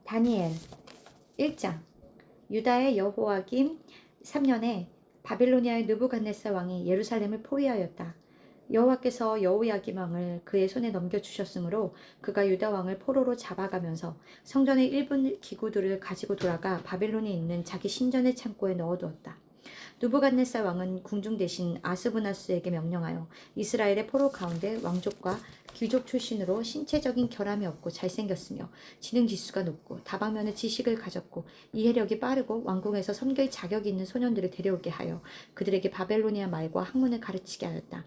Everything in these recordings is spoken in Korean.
다니엘 1장. 유다의 여호와김 3년에 바빌로니아의 느부갓네살 왕이 예루살렘을 포위하였다. 여호와께서 여호야김 왕을 그의 손에 넘겨주셨으므로 그가 유다 왕을 포로로 잡아가면서 성전의 일부 기구들을 가지고 돌아가 바빌론에 있는 자기 신전의 창고에 넣어두었다. 느부갓네살 왕은 궁중 대신 아스부나스에게 명령하여 이스라엘의 포로 가운데 왕족과 귀족 출신으로 신체적인 결함이 없고 잘생겼으며 지능 지수가 높고 다방면의 지식을 가졌고 이해력이 빠르고 왕궁에서 섬길 자격이 있는 소년들을 데려오게 하여 그들에게 바벨로니아 말과 학문을 가르치게 하였다.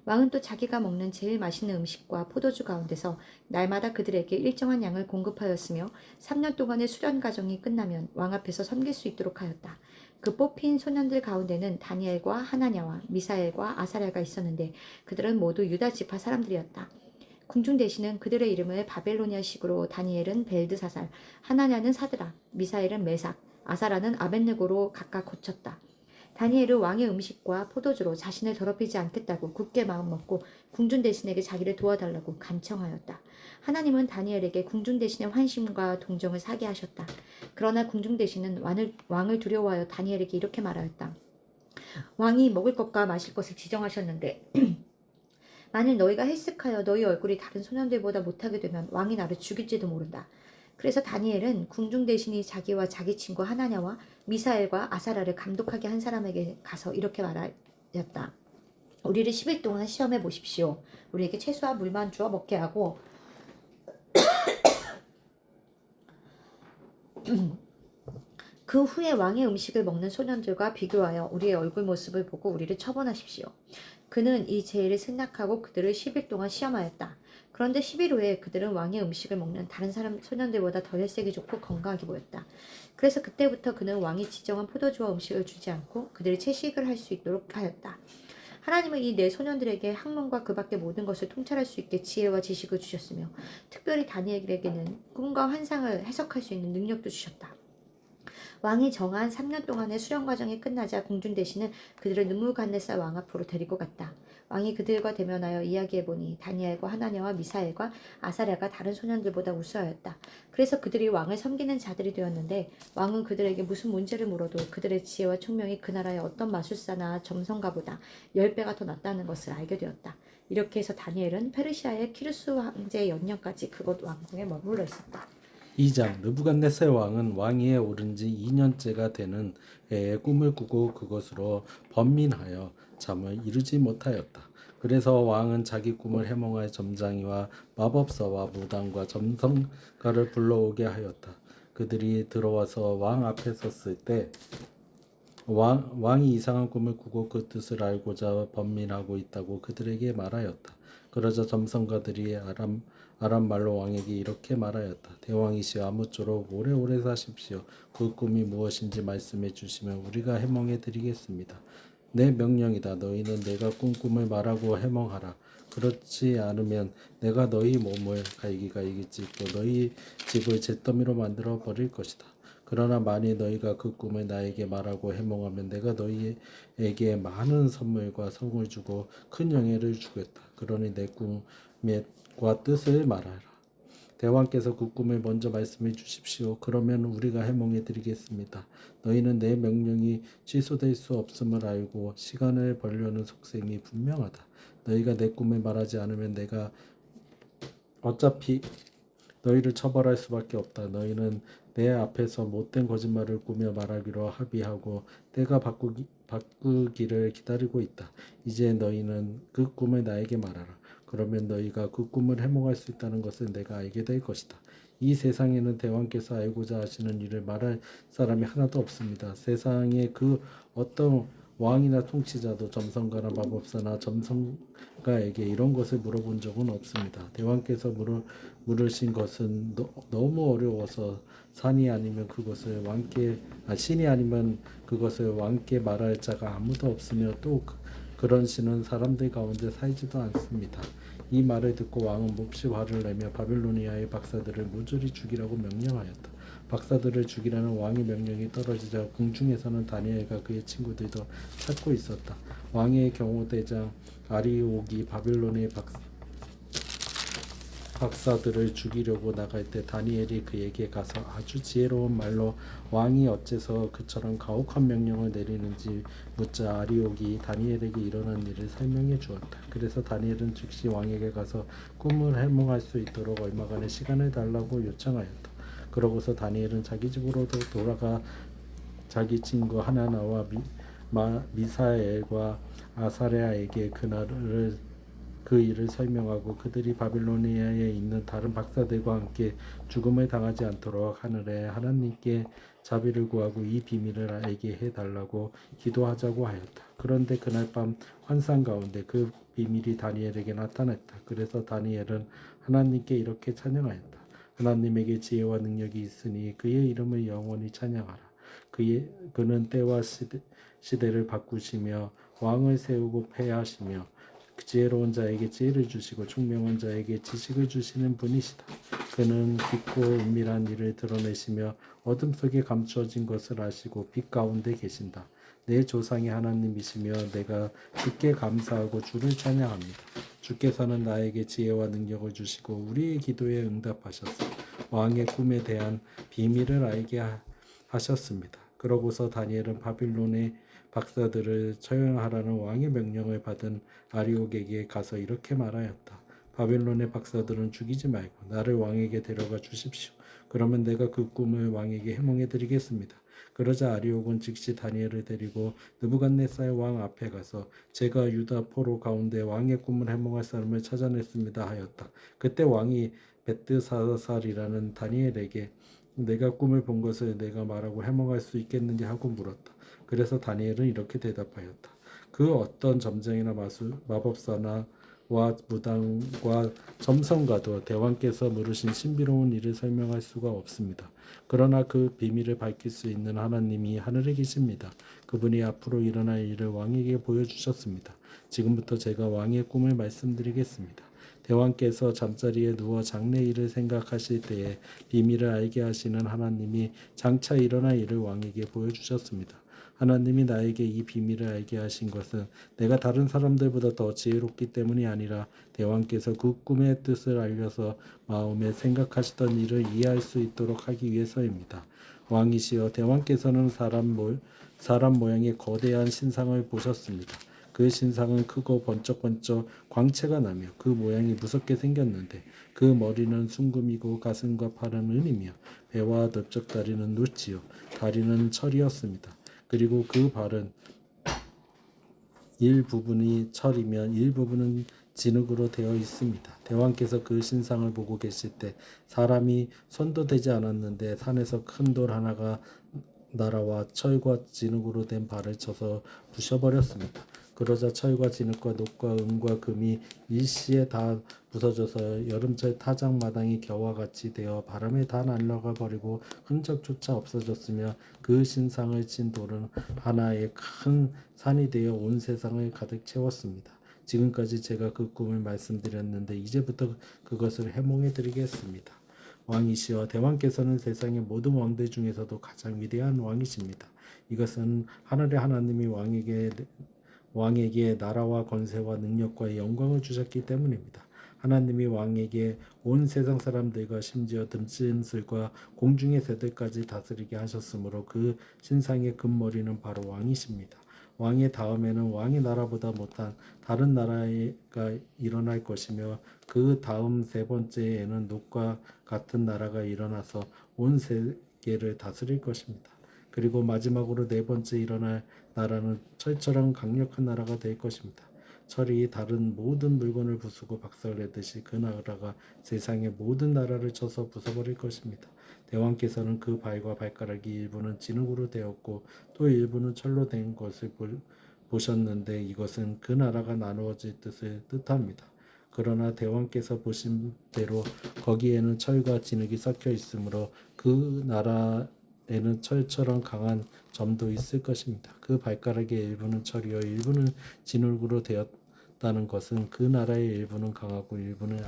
왕은 또 자기가 먹는 제일 맛있는 음식과 포도주 가운데서 날마다 그들에게 일정한 양을 공급하였으며 3년 동안의 수련 과정이 끝나면 왕 앞에서 섬길 수 있도록 하였다. 그 뽑힌 소년들 가운데는 다니엘과 하나냐와 미사엘과 아사랴가 있었는데 그들은 모두 유다 지파 사람들이었다. 궁중 대신은 그들의 이름을 바벨로니아식으로 다니엘은 벨드사살, 하나냐는 사드락, 미사엘은 메삭, 아사라는 아벳느고로 각각 고쳤다. 다니엘은 왕의 음식과 포도주로 자신을 더럽히지 않겠다고 굳게 마음먹고 궁중 대신에게 자기를 도와달라고 간청하였다. 하나님은 다니엘에게 궁중 대신의 환심과 동정을 사게 하셨다. 그러나 궁중 대신은 왕을 두려워하여 다니엘에게 이렇게 말하였다. 왕이 먹을 것과 마실 것을 지정하셨는데 만일 너희가 해석하여 너희 얼굴이 다른 소년들보다 못하게 되면 왕이 나를 죽일지도 모른다. 그래서 다니엘은 궁중 대신이 자기와 자기 친구 하나냐와 미사엘과 아사라를 감독하게 한 사람에게 가서 이렇게 말하였다. 우리를 10일 동안 시험해 보십시오. 우리에게 채소와 물만 주어 먹게 하고 그 후에 왕의 음식을 먹는 소년들과 비교하여 우리의 얼굴 모습을 보고 우리를 처벌하십시오. 그는 이 제의를 승낙하고 그들을 10일 동안 시험하였다. 그런데 10일 후에 그들은 왕의 음식을 먹는 다른 사람 소년들보다 더 혈색이 좋고 건강하게 보였다. 그래서 그때부터 그는 왕이 지정한 포도주와 음식을 주지 않고 그들이 채식을 할 수 있도록 하였다. 하나님은 이 네 소년들에게 학문과 그 밖의 모든 것을 통찰할 수 있게 지혜와 지식을 주셨으며 특별히 다니엘에게는 꿈과 환상을 해석할 수 있는 능력도 주셨다. 왕이 정한 3년 동안의 수련 과정이 끝나자 궁중 대신은 그들을 느부갓네살 왕 앞으로 데리고 갔다. 왕이 그들과 대면하여 이야기해보니 다니엘과 하나냐와 미사엘과 아사랴가 다른 소년들보다 우수하였다. 그래서 그들이 왕을 섬기는 자들이 되었는데 왕은 그들에게 무슨 문제를 물어도 그들의 지혜와 총명이 그 나라의 어떤 마술사나 점성가보다 10배가 더 낫다는 것을 알게 되었다. 이렇게 해서 다니엘은 페르시아의 키루스 황제의 연년까지 그곳 왕궁에 머물러 있었다. 2장. 느부갓네살 왕은 왕위에 오른 지 2년째가 되는 해에 꿈을 꾸고 그것으로 번민하여 잠을 이루지 못하였다. 그래서 왕은 자기 꿈을 해몽할 점장이와 마법사와 무당과 점성가를 불러오게 하였다. 그들이 들어와서 왕 앞에 섰을 때 왕이 이상한 꿈을 꾸고 그 뜻을 알고자 번민하고 있다고 그들에게 말하였다. 그러자 점성가들이 아람 말로 왕에게 이렇게 말하였다. 대왕이시여 아무쪼록 오래오래 사십시오. 그 꿈이 무엇인지 말씀해 주시면 우리가 해몽해 드리겠습니다. 내 명령이다. 너희는 내가 꾼 꿈을 말하고 해몽하라. 그렇지 않으면 내가 너희 몸을 갈기갈기 찢고 너희 집을 잿더미로 만들어 버릴 것이다. 그러나 만일 너희가 그 꿈을 나에게 말하고 해몽하면 내가 너희에게 많은 선물과 성을 주고 큰 영예를 주겠다. 그러니 내 꿈과 뜻을 말하라. 대왕께서 그 꿈을 먼저 말씀해 주십시오. 그러면 우리가 해몽해 드리겠습니다. 너희는 내 명령이 취소될 수 없음을 알고 시간을 벌려는 속셈이 분명하다. 너희가 내 꿈을 말하지 않으면 내가 어차피 너희를 처벌할 수밖에 없다. 너희는 내 앞에서 못된 거짓말을 꾸며 말하기로 합의하고 때가 바꾸기를 기다리고 있다. 이제 너희는 그 꿈을 나에게 말하라. 그러면 너희가 그 꿈을 해몽할 수 있다는 것을 내가 알게 될 것이다. 이 세상에는 대왕께서 알고자 하시는 일을 말할 사람이 하나도 없습니다. 세상에 그 어떤 왕이나 통치자도 점성가나 마법사나 점성가에게 이런 것을 물어본 적은 없습니다. 대왕께서 물으신 것은 너무 어려워서 신이 아니면 그것을 왕께 말할 자가 아무도 없으며 또 그런 신은 사람들 가운데 살지도 않습니다. 이 말을 듣고 왕은 몹시 화를 내며 바빌로니아의 박사들을 무조리 죽이라고 명령하였다. 박사들을 죽이라는 왕의 명령이 떨어지자 궁중에서는 다니엘과 그의 친구들도 찾고 있었다. 왕의 경호대장 아리옥이 바빌론의 박사들을 죽이려고 나갈 때 다니엘이 그에게 가서 아주 지혜로운 말로 왕이 어째서 그처럼 가혹한 명령을 내리는지 묻자 아리옥이 다니엘에게 일어난 일을 설명해 주었다. 그래서 다니엘은 즉시 왕에게 가서 꿈을 해몽할 수 있도록 얼마간의 시간을 달라고 요청하였다. 그러고서 다니엘은 자기 집으로 돌아가 자기 친구 하나나와 미사엘과 아사랴에게 그 일을 설명하고 그들이 바빌로니아에 있는 다른 박사들과 함께 죽음을 당하지 않도록 하늘에 하나님께 자비를 구하고 이 비밀을 알게 해달라고 기도하자고 하였다. 그런데 그날 밤 환상 가운데 그 비밀이 다니엘에게 나타났다. 그래서 다니엘은 하나님께 이렇게 찬양하였다. 하나님에게 지혜와 능력이 있으니 그의 이름을 영원히 찬양하라. 그는 때와 시대를 바꾸시며 왕을 세우고 패하시며 지혜로운 자에게 지혜를 주시고 총명한 자에게 지식을 주시는 분이시다. 그는 깊고 은밀한 일을 드러내시며 어둠 속에 감추어진 것을 아시고 빛 가운데 계신다. 내 조상의 하나님이시며 내가 주께 감사하고 주를 찬양합니다. 주께서는 나에게 지혜와 능력을 주시고 우리의 기도에 응답하셔서 왕의 꿈에 대한 비밀을 알게 하셨습니다. 그러고서 다니엘은 바빌론의 박사들을 처형하라는 왕의 명령을 받은 아리옥에게 가서 이렇게 말하였다. 바빌론의 박사들은 죽이지 말고 나를 왕에게 데려가 주십시오. 그러면 내가 그 꿈을 왕에게 해몽해 드리겠습니다. 그러자 아리옥은 즉시 다니엘을 데리고 느부갓네살 왕 앞에 가서 제가 유다 포로 가운데 왕의 꿈을 해몽할 사람을 찾아냈습니다 하였다. 그때 왕이 벳드사살이라는 다니엘에게 내가 꿈을 본 것을 내가 말하고 해몽할 수 있겠느냐 하고 물었다. 그래서 다니엘은 이렇게 대답하였다. 그 어떤 점쟁이나 마법사나 와 무당과 점성가도 대왕께서 물으신 신비로운 일을 설명할 수가 없습니다. 그러나 그 비밀을 밝힐 수 있는 하나님이 하늘에 계십니다. 그분이 앞으로 일어날 일을 왕에게 보여주셨습니다. 지금부터 제가 왕의 꿈을 말씀드리겠습니다. 대왕께서 잠자리에 누워 장래 일을 생각하실 때에 비밀을 알게 하시는 하나님이 장차 일어날 일을 왕에게 보여주셨습니다. 하나님이 나에게 이 비밀을 알게 하신 것은 내가 다른 사람들보다 더 지혜롭기 때문이 아니라 대왕께서 그 꿈의 뜻을 알려서 마음에 생각하시던 일을 이해할 수 있도록 하기 위해서입니다. 왕이시여, 대왕께서는 사람 모양의 거대한 신상을 보셨습니다. 그 신상은 크고 번쩍번쩍 광채가 나며 그 모양이 무섭게 생겼는데 그 머리는 순금이고 가슴과 팔은 은이며 배와 넓적 다리는 노치요 다리는 철이었습니다. 그리고 그 발은 일부분이 철이며 일부분은 진흙으로 되어 있습니다. 대왕께서 그 신상을 보고 계실 때 사람이 손도 대지 않았는데 산에서 큰 돌 하나가 날아와 철과 진흙으로 된 발을 쳐서 부셔버렸습니다. 그러자 철과 진흙과 녹과 은과 금이 일시에 다 부서져서 여름철 타작 마당이 겨와 같이 되어 바람에 다 날아가 버리고 흔적조차 없어졌으며 그 신상을 친 돌은 하나의 큰 산이 되어 온 세상을 가득 채웠습니다. 지금까지 제가 그 꿈을 말씀드렸는데 이제부터 그것을 해몽해 드리겠습니다. 왕이시여, 대왕께서는 세상의 모든 왕들 중에서도 가장 위대한 왕이십니다. 이것은 하늘의 하나님이 왕에게 나라와 권세와 능력과 영광을 주셨기 때문입니다. 하나님이 왕에게 온 세상 사람들과 심지어 듬진슬과 공중의 새들까지 다스리게 하셨으므로 그 신상의 금머리는 바로 왕이십니다. 왕의 다음에는 왕의 나라보다 못한 다른 나라가 일어날 것이며 그 다음 세 번째에는 녹과 같은 나라가 일어나서 온 세계를 다스릴 것입니다. 그리고 마지막으로 네 번째 일어날 나라는 철처럼 강력한 나라가 될 것입니다. 철이 다른 모든 물건을 부수고 박살내듯이 그 나라가 세상의 모든 나라를 쳐서 부숴버릴 것입니다. 대왕께서는 그 발과 발가락이 일부는 진흙으로 되었고 또 일부는 철로 된 것을 보셨는데 이것은 그 나라가 나누어질 뜻을 뜻합니다. 그러나 대왕께서 보신 대로 거기에는 철과 진흙이 섞여 있으므로 그 나라에는 철처럼 강한 점도 있을 것입니다. 그 발가락의 일부는 철이요 일부는 진흙으로 되었다는 것은 그 나라의 일부는 강하고 일부는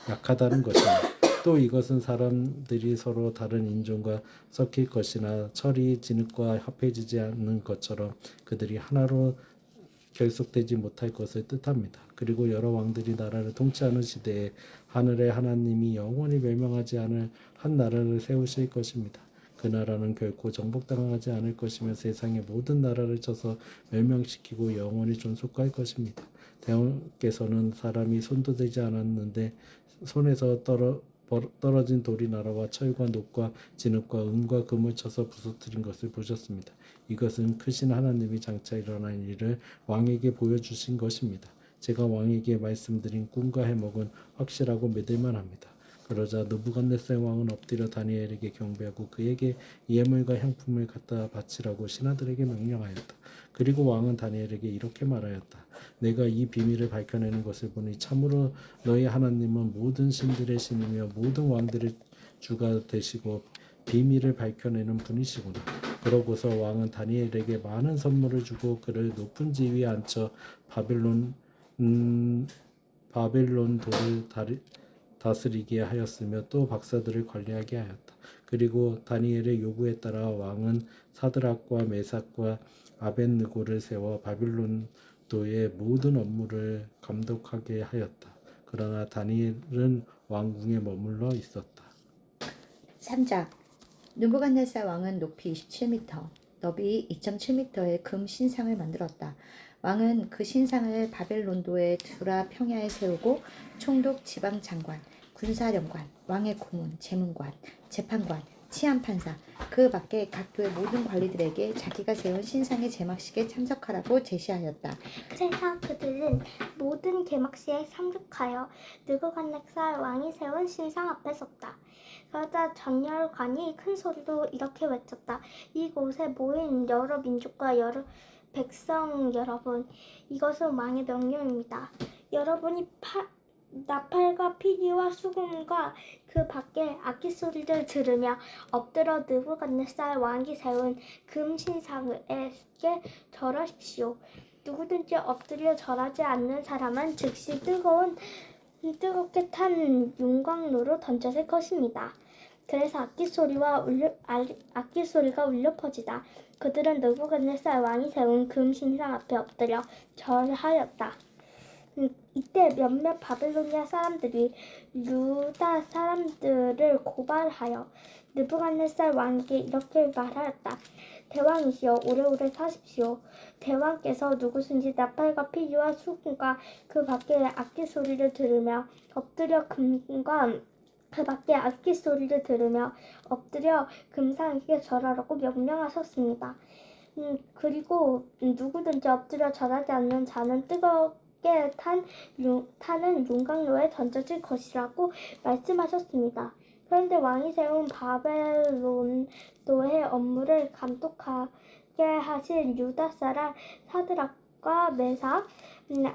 약하다는 것입니다. 또 이것은 사람들이 서로 다른 인종과 섞일 것이나 철이 진흙과 합해지지 않는 것처럼 그들이 하나로 결속되지 못할 것을 뜻합니다. 그리고 여러 왕들이 나라를 통치하는 시대에 하늘의 하나님이 영원히 멸망하지 않을 한 나라를 세우실 것입니다. 그 나라는 결코 정복당하지 않을 것이며 세상의 모든 나라를 쳐서 멸망시키고 영원히 존속할 것입니다. 대왕께서는 사람이 손도 대지 않았는데 손에서 떨어진 돌이 나라와 철과 녹과 진흙과 은과 금을 쳐서 부서뜨린 것을 보셨습니다. 이것은 크신 하나님이 장차 일어날 일을 왕에게 보여주신 것입니다. 제가 왕에게 말씀드린 꿈과 해몽은 확실하고 믿을만 합니다. 그러자 느부갓네살 왕은 엎드려 다니엘에게 경배하고 그에게 예물과 향품을 갖다 바치라고 신하들에게 명령하였다. 그리고 왕은 다니엘에게 이렇게 말하였다. 내가 이 비밀을 밝혀내는 것을 보니 참으로 너희 하나님은 모든 신들의 신이며 모든 왕들의 주가 되시고 비밀을 밝혀내는 분이시구나. 그러고서 왕은 다니엘에게 많은 선물을 주고 그를 높은 지위에 앉혀 바벨론 돌을 다스리게 하였으며 또 박사들을 관리하게 하였다. 그리고 다니엘의 요구에 따라 왕은 사드락과 메삭과 아벳느고를 세워 바빌론도의 모든 업무를 감독하게 하였다. 그러나 다니엘은 왕궁에 머물러 있었다. 3장 느부갓네살 왕은 높이 27m, 너비 2.7m의 금 신상을 만들었다. 왕은 그 신상을 바벨론도의 두라 평야에 세우고 총독 지방장관, 군사령관, 왕의 고문, 재문관, 재판관, 치안판사, 그 밖에 각 교의 모든 관리들에게 자기가 세운 신상의 제막식에 참석하라고 제시하였다. 그래서 그들은 모든 개막식에 참석하여 느부갓네살 왕이 세운 신상 앞에 섰다. 그러자 전열관이 큰 소리로 이렇게 외쳤다. 이곳에 모인 여러 민족과 여러 백성 여러분, 이것은 왕의 명령입니다. 여러분이 나팔과 피리와 수금과 그 밖에 악기 소리를 들으며 엎드려 느부갓네살 왕이 세운 금 신상에게 절하십시오. 누구든지 엎드려 절하지 않는 사람은 즉시 뜨겁게 탄 용광로로 던져질 것입니다. 그래서 악기 소리가 울려 퍼지다. 그들은 느부갓네살 왕이 세운 금 신상 앞에 엎드려 절하였다. 이때 몇몇 바빌로니아 사람들이 유다 사람들을 고발하여 느부갓네살 왕에게 이렇게 말하였다. 대왕이시여, 오래오래 사십시오. 대왕께서 누구든지 나팔과 피리와 수금과 그 밖에 악기 소리를 들으며 엎드려 금상에게 절하라고 명령하셨습니다. 그리고 누구든지 엎드려 절하지 않는 자는 뜨겁게 타는 용광로에 던져질 것이라고 말씀하셨습니다. 그런데 왕이 세운 바벨론도의 업무를 감독하게 하신 유다 사람 사드락과 메삭,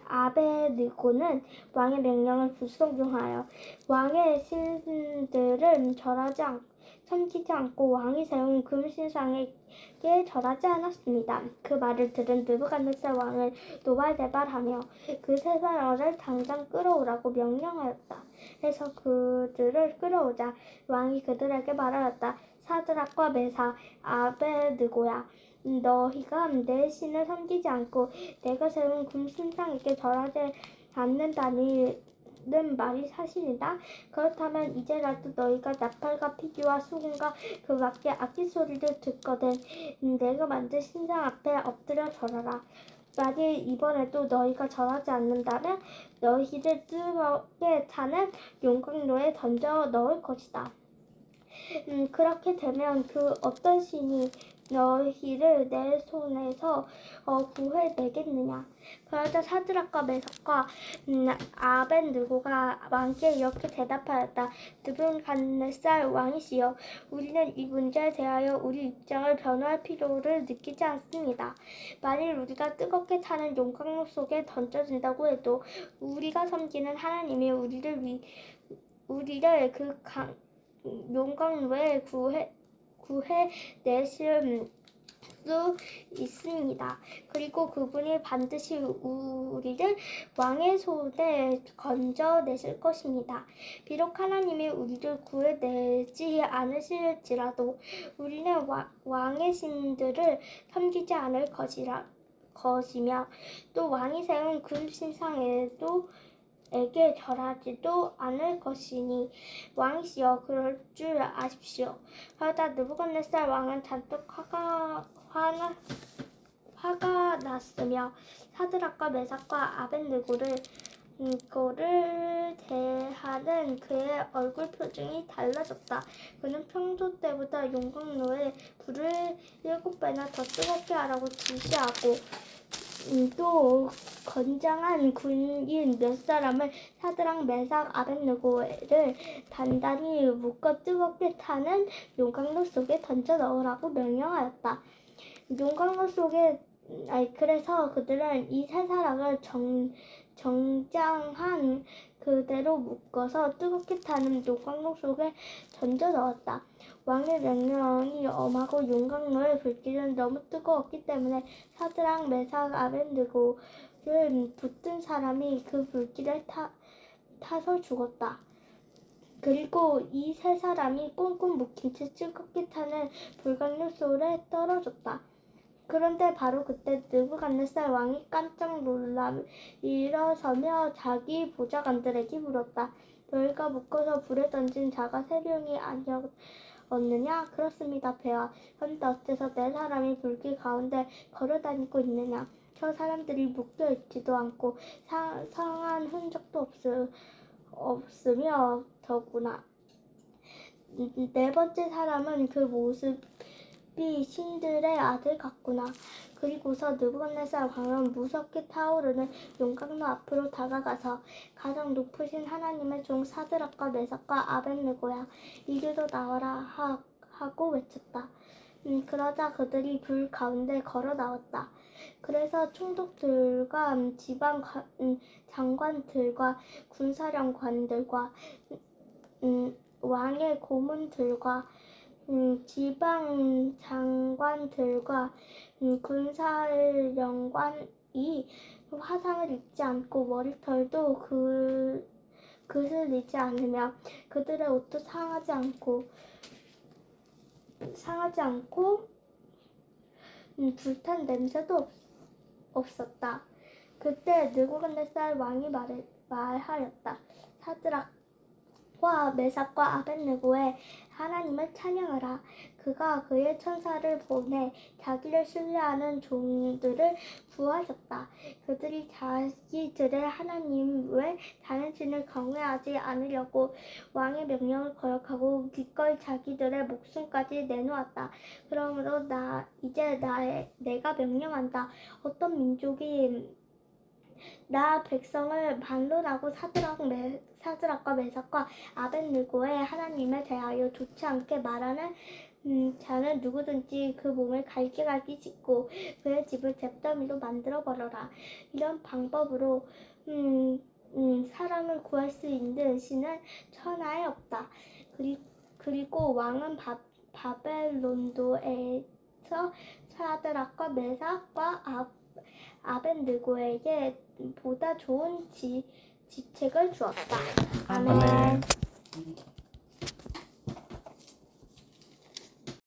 아베느고는 왕의 명령을 불순종하여 왕의 신들을 섬기지 않고 왕이 세운 금신상에게 절하지 않았습니다. 그 말을 들은 느부갓네살 왕을 노발대발하며 그 세 사람을 당장 끌어오라고 명령하였다. 해서 그들을 끌어오자 왕이 그들에게 말하였다. 사드락과 메삭, 아베느고야, 너희가 내 신을 섬기지 않고 내가 세운 금신상에게 절하지 않는다는 말이 사실이다. 그렇다면 이제라도 너희가 나팔과 피기와 수금과 그 밖에 악기 소리를 듣거든 내가 만든 신상 앞에 엎드려 절하라. 만일 이번에도 너희가 절하지 않는다면 너희를 뜨겁게 타는 용광로에 던져 넣을 것이다. 그렇게 되면 그 어떤 신이 너희를 내 손에서 구해내겠느냐. 그러자 사드락과 메삭과 아벤느고가 왕께 이렇게 대답하였다. 느부갓네살 왕이시여, 우리는 이 문제에 대하여 우리 입장을 변호할 필요를 느끼지 않습니다. 만일 우리가 뜨겁게 타는 용광로 속에 던져진다고 해도 우리가 섬기는 하나님이 우리를 그 용광로에 구해내실 수 있습니다. 그리고 그분이 반드시 우리를 왕의 손에 건져내실 것입니다. 비록 하나님이 우리를 구해내지 않으실지라도 우리는 왕의 신들을 섬기지 않을 것이며 또 왕이 세운 금신상에도 에게 절하지도 않을 것이니 왕이시여 그럴 줄 아십시오. 그러다 느부갓네살 왕은 잔뜩 화가 났으며 사드락과 메삭과 아벳느고를 대하는 그의 얼굴 표정이 달라졌다. 그는 평소 때보다 용광로에 불을 7배나 더 뜨겁게 하라고 지시하고 또 건장한 군인 몇 사람을 사드락, 메삭, 아벳느고를 단단히 묶어 뜨겁게 타는 용광로 속에 던져 넣으라고 명령하였다. 용광로 속에 그래서 그들은 이 세 사람을 정장한 그대로 묶어서 뜨겁게 타는 용광로 속에 던져 넣었다. 왕의 명령이 엄하고 용광로의 불길은 너무 뜨거웠기 때문에 사드락, 메삭, 아벳느고를 붙든 사람이 그 불길에 타서 죽었다. 그리고 이 세 사람이 꽁꽁 묶인 채 뜨겁게 타는 불광로 속에 떨어졌다. 그런데 바로 그때 느부갓네살 왕이 깜짝 놀라 일어서며 자기 보좌관들에게 물었다. 너희가 묶어서 불에 던진 자가 세 명이 아니었느냐? 그렇습니다, 배와. 그런데 어째서 네 사람이 불길 가운데 걸어다니고 있느냐? 저 사람들이 묶여 있지도 않고 상한 흔적도 없으며 더구나. 네 번째 사람은 그 모습이 신들의 아들 같구나. 그리고서 느부갓네살 왕은 무섭게 타오르는 용광로 앞으로 다가가서 가장 높으신 하나님의 종 사드락과 메삭과 아벳느고야, 이리로 나와라 하고 외쳤다. 그러자 그들이 불 가운데 걸어 나왔다. 그래서 총독들과 지방 장관들과 군사령관들과 왕의 고문들과 지방 장관들과 군사령관이 화상을 입지 않고 머리털도 그슬리지 않으며 그들의 옷도 상하지 않고 불탄 냄새도 없었다. 그때 느부갓네살 왕이 말하였다. 사드락과 메삭과 아벳느고의 하나님을 찬양하라. 그가 그의 천사를 보내 자기를 신뢰하는 종들을 구하셨다. 그들이 자기들의 하나님 외 다른 신을 경외하지 않으려고 왕의 명령을 거역하고 기꺼이 자기들의 목숨까지 내놓았다. 그러므로 내가 명령한다. 어떤 민족이 나 백성을 반론하고 사드락과 메삭과 아벳느고의 하나님에 대하여 좋지 않게 말하는 자는 누구든지 그 몸을 갈기갈기 찢고 그의 집을 잿더미로 만들어 버려라. 이런 방법으로 사람을 구할 수 있는 신은 천하에 없다. 그리고 왕은 바벨론도에서 사드락과 메삭과 아벳느고에게 보다 좋은 지책을 주었다. 아멘. 아멘.